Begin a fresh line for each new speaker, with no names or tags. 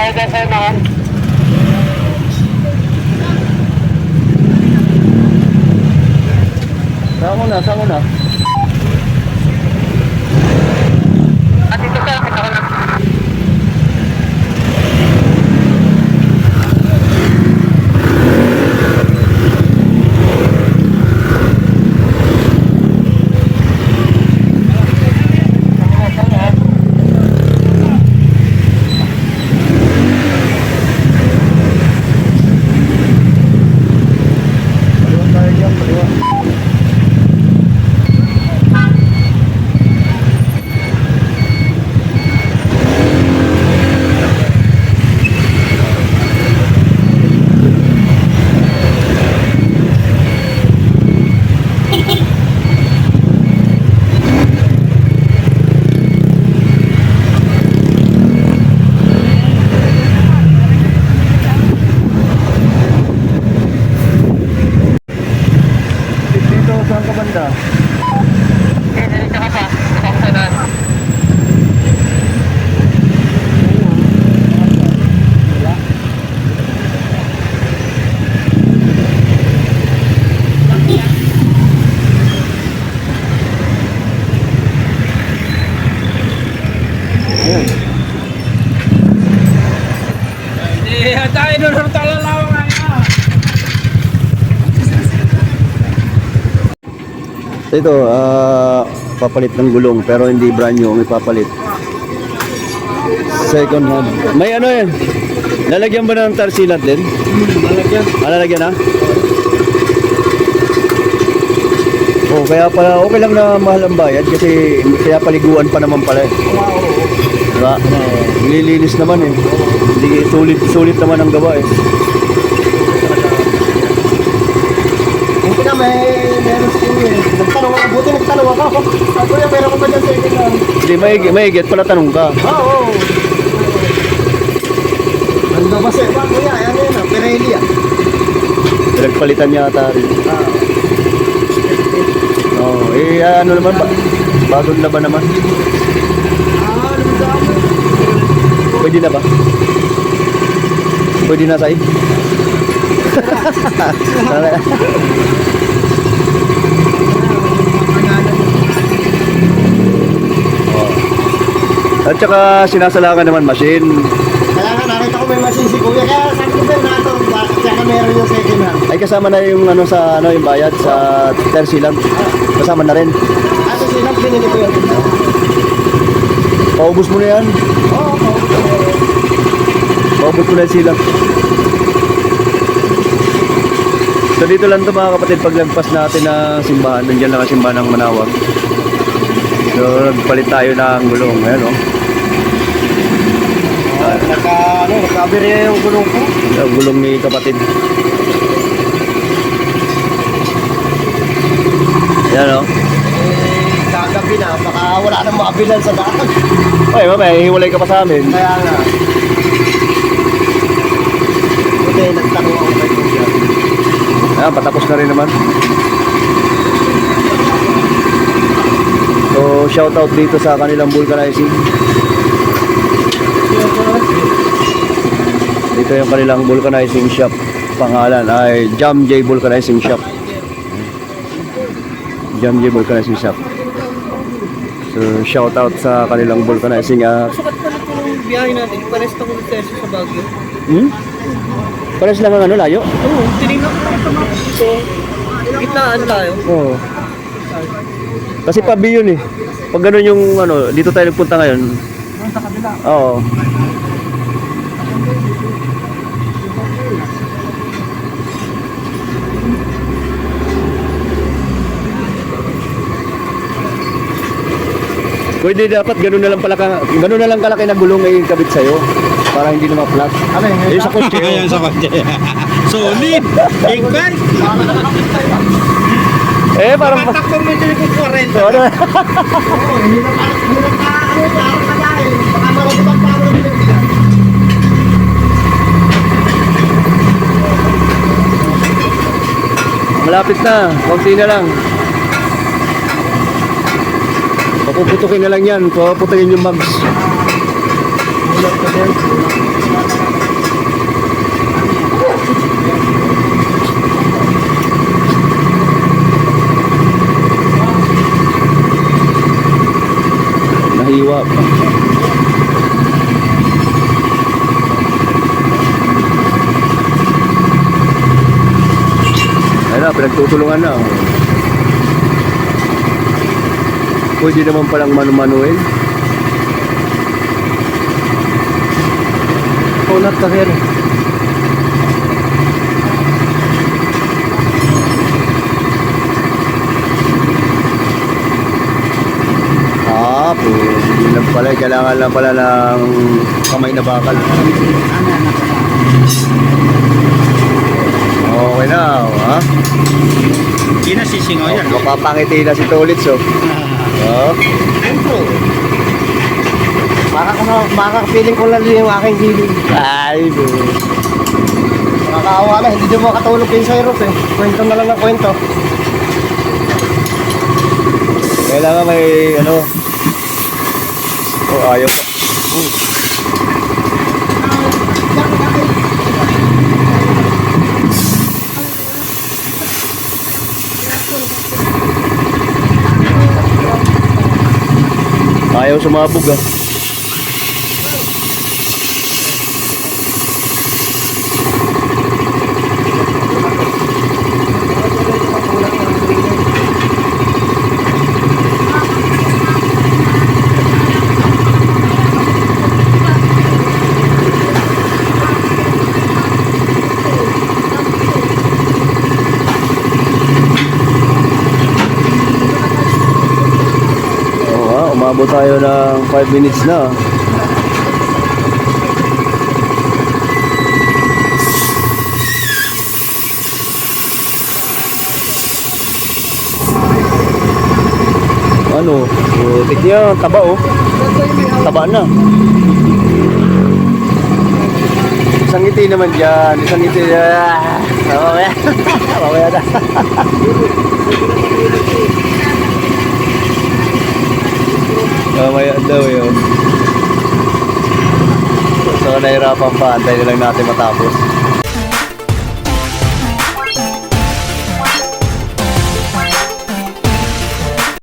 kayo dyan sa unahan.
Saan ko na? Saan ko na?
At dito sir, kita ko na.
Saan ka banda?
Dito ka pa. Isang unahan.
Ayun.
Tayo doon talalaw nga.
Ito, papalit ng gulong pero hindi brand new, may papalit. Second hand. May ano yan? Lalagyan ba ng tar sealant din?
Lalagyan.
Lalagyan na? Oh, kaya pala okay lang na mahal ang bayad kasi kaya paliguan pa naman pala eh. Diba? Nililinis naman eh. Hindi sulit naman ang gawa eh.
Hindi na meron sa inyo eh. Nagtanong ako, buti nagtanong ako. Kuya, meron ko ba dyan sa inyo?
Hindi, may pala tanong ka.
Oo. Ang labas eh. Kuya, ano yun ah, Pirelli ah.
Pinagpalitan niya ata rin. Oh, ano naman ba? Bagong laban naman. Pwede na ba? Pwede na sa'yo? At saka sinasalangan naman machine.
Kaya nga nakita ko may machine si Kuya. Kaya sabi ko ba na ito, bakit saka meron yung second hand?
Ay kasama na yung ano sa ano yung bayad sa tersilang. Kasama na rin.
Ato silang pinili ko yun.
Paubos mo na yan.
Oo.
Paubos mo na yung silang. So dito lang to mga kapatid, paglagpas natin ng simbahan, nandiyan lang ang simbahan ng Manawag. So nagpalit tayo ng gulong, ayan o.
Nagkabiri yung gulong ko.
Yung gulong ni kapatid. Ayan o.
Kagabi na, baka wala nang makabilan sa daan.
Ay mamaya, hiwalay ka pa sa amin.
Kaya nga. Buti, nagtanong ako kay Kuya.
Ayan, patapos na rin naman. So shoutout dito sa kanilang vulcanizing. Dito yung kanilang vulcanizing shop. Pangalan ay Jam J Vulcanizing Shop. Jam J Vulcanizing Shop. So shoutout sa kanilang vulcanizing.
Sukat pala ito ng biyahe natin. Pares na kung peso sa Baguio.
Pares lang ang ano, layo?
Oo, tinignan ko lang ito map. So, gitnaan tayo.
Oo. Kasi pabi yun eh. Pag gano'n yung ano, dito tayo nagpunta ngayon.
Sa kabila.
Oo. Pwede dapat gano'n na lang pala gano'n na lang kalaki na gulong ay kabit sa'yo para hindi na ma-flat.
Ano yun?
Sa kotse.
Ayan sa kotse. Solid. Ikpan.
Eh, parang
Takbo mo dito yung 40.
ano? Malapit na, konti na lang. Papuputukin na lang yan, paputukin yung mags. Nahiwa pa. Ayun na, pinagtutulungan na. Pwede naman palang manu-manuin.
Kunat kasi yan.
Yun lang pala. Kailangan lang pala ng kamay na bakal. Okay na, ha?
Hindi na sisingaw yan.
Mapapangiti na si Tulits, oh. Oh.
Makakapiling ko lang yung aking hiling.
Ay,
Nakakaawa na, hindi din makatulog kayo sa Eros eh. Kwento na lang ng kwento.
kailangan may, ano, oh, ayaw pa. Ayaw sumabog, ah. Umabot tayo ng 5 minutes na. Ano? Putik niya, taba oh. Taba na. Isang ngiti naman dyan. Isang ngiti dyan. Okay. Okay na. Mamaya daw yun. So nahirapan pa. Antay na lang natin matapos.